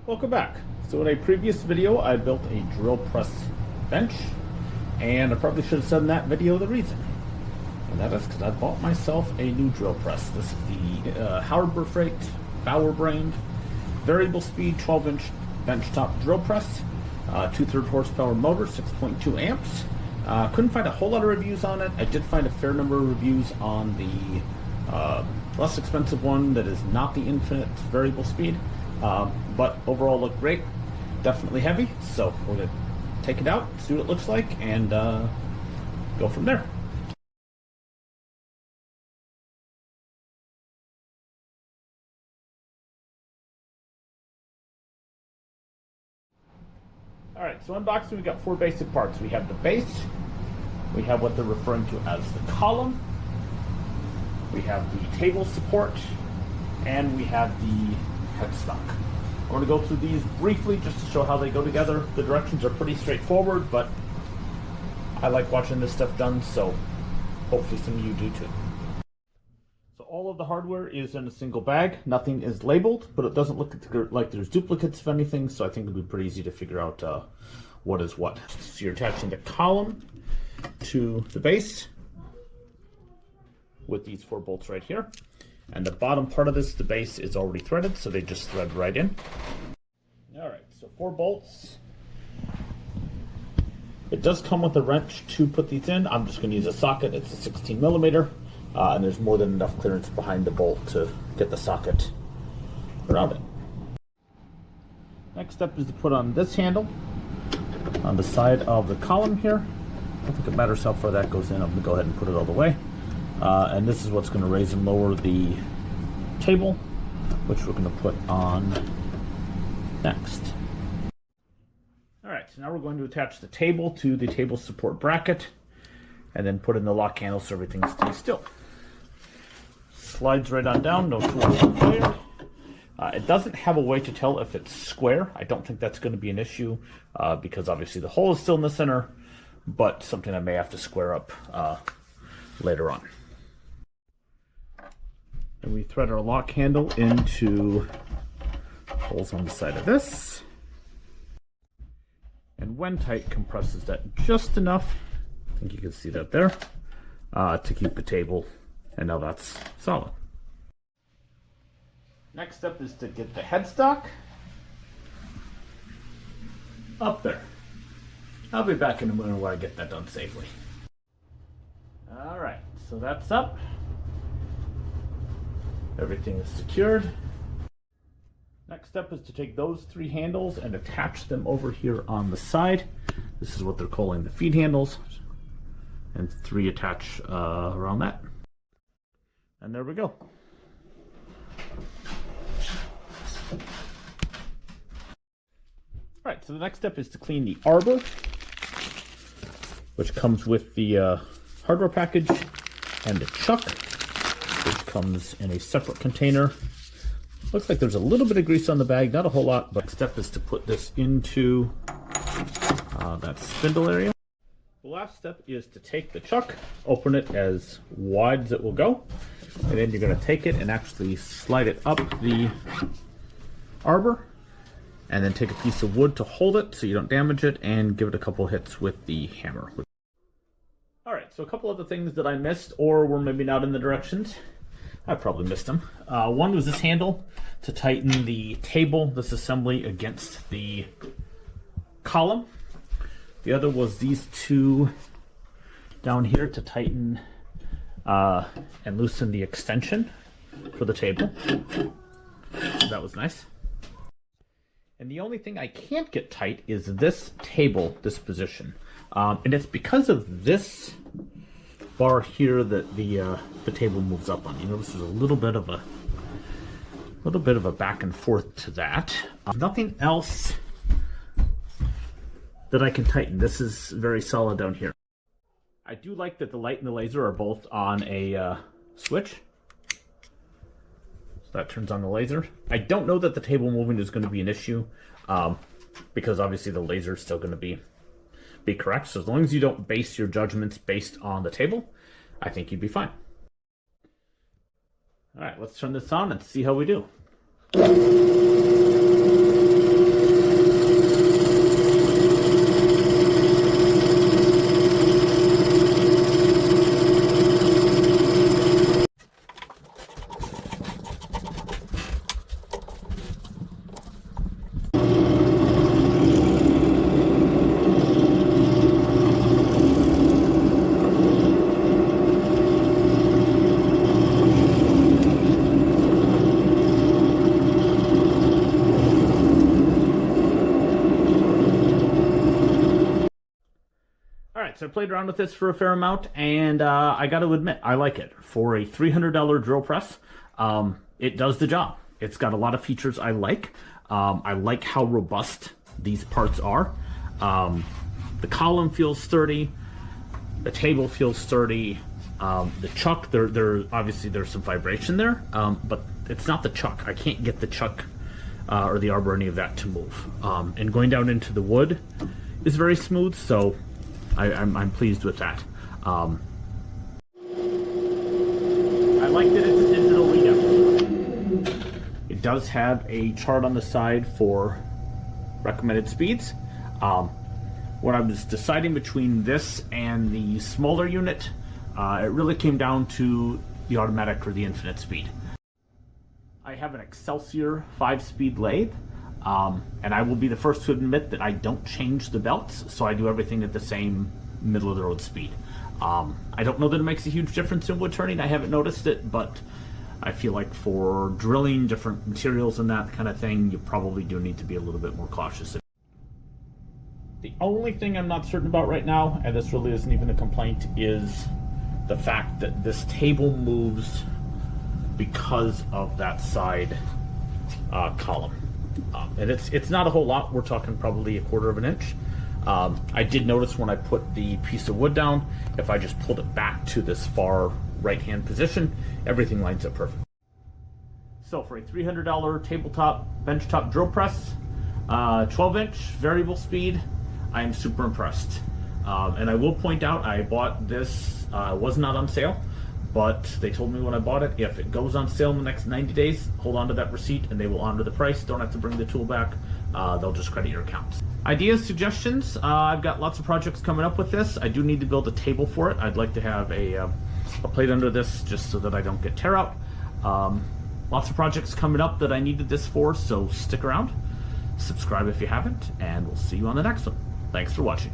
Welcome back. So in a previous video, I built a drill press bench, and I probably should have said in that video the reason. And that is because I bought myself a new drill press. This is the Harbor Freight Bower Brained variable speed 12-inch benchtop drill press, 2/3 horsepower motor, 6.2 amps. Couldn't find a whole lot of reviews on it. I did find a fair number of reviews on the less expensive one that is not the infinite variable speed. But overall looked great, definitely heavy, so we're going to take it out, see what it looks like, and go from there. Alright, so unboxing, we've got 4 basic parts. We have the base, we have what they're referring to as the column, we have the table support, and we have the headstock. I'm going to go through these briefly just to show how they go together. The directions are pretty straightforward, but I like watching this stuff done, so hopefully some of you do too. So all of the hardware is in a single bag. Nothing is labeled, but it doesn't look like there's duplicates of anything, so I think it'll be pretty easy to figure out what is what. So you're attaching the column to the base with these 4 bolts right here. And the bottom part of this, the base, is already threaded, so they just thread right in. Alright, so 4 bolts. It does come with a wrench to put these in. I'm just going to use a socket. It's a 16 millimeter, and there's more than enough clearance behind the bolt to get the socket around it. Next step is to put on this handle on the side of the column here. I don't think it matters how far that goes in. I'm going to go ahead and put it all the way. And this is what's going to raise and lower the table, which we're going to put on next. Alright, so now we're going to attach the table to the table support bracket and then put in the lock handle so everything stays still. Slides right on down, no tools required. It doesn't have a way to tell if it's square. I don't think that's going to be an issue because obviously the hole is still in the center, but something I may have to square up later on. And we thread our lock handle into holes on the side of this. And when tight, compresses that just enough, I think you can see that there, to keep the table, and now that's solid. Next step is to get the headstock up there. I'll be back in a minute where I get that done safely. Alright, so that's up. Everything is secured. Next step is to take those 3 handles and attach them over here on the side. This is what they're calling the feed handles. And 3 attach around that. And there we go. Alright, so the next step is to clean the arbor, which comes with the hardware package, and the chuck, which comes in a separate container. Looks like there's a little bit of grease on the bag, not a whole lot, but the step is to put this into that spindle area. The last step is to take the chuck, open it as wide as it will go, and then you're going to take it and actually slide it up the arbor, and then take a piece of wood to hold it so you don't damage it, and give it a couple hits with the hammer. Alright, so a couple other things that I missed or were maybe not in the directions. I probably missed them. One was this handle to tighten the table, this assembly, against the column. The other was these 2 down here to tighten and loosen the extension for the table. That was nice. And the only thing I can't get tight is this table, this position. And it's because of this bar here that the table moves up on. You notice there's a little bit of a back and forth to that. Nothing else that I can tighten. This is very solid down here. I do like that the light and the laser are both on a switch. So that turns on the laser. I don't know that the table moving is going to be an issue because obviously the laser is still going to be correct. So as long as you don't base your judgments based on the table, I think you'd be fine. All right, let's turn this on and see how we do. So I played around with this for a fair amount, and I got to admit, I like it. For a $300 drill press, it does the job. It's got a lot of features I like. I like how robust these parts are. The column feels sturdy. The table feels sturdy. The chuck, there obviously there's some vibration there, but it's not the chuck. I can't get the chuck or the arbor, any of that to move. And going down into the wood is very smooth, so I'm pleased with that. I like that it's a digital readout. It does have a chart on the side for recommended speeds. When I was deciding between this and the smaller unit, it really came down to the automatic or the infinite speed. I have an Excelsior 5-speed lathe, and I will be the first to admit that I don't change the belts, so I do everything at the same middle of the road speed. I don't know that it makes a huge difference in wood turning. I haven't noticed it, but I feel like for drilling different materials and that kind of thing, you probably do need to be a little bit more cautious. The only thing I'm not certain about right now, and this really isn't even a complaint, is the fact that this table moves because of that side column. And it's not a whole lot. We're talking probably 1/4 of an inch. I did notice when I put the piece of wood down, if I just pulled it back to this far right-hand position, everything lines up perfect. So for a $300 tabletop benchtop drill press, 12-inch variable speed, I am super impressed. And I will point out, I bought this, was not on sale, but they told me when I bought it, if it goes on sale in the next 90 days, hold on to that receipt and they will honor the price. Don't have to bring the tool back. They'll just credit your account. Ideas, suggestions? I've got lots of projects coming up with this. I do need to build a table for it. I'd like to have a plate under this just so that I don't get tear out. Lots of projects coming up that I needed this for, so stick around. Subscribe if you haven't, and we'll see you on the next one. Thanks for watching.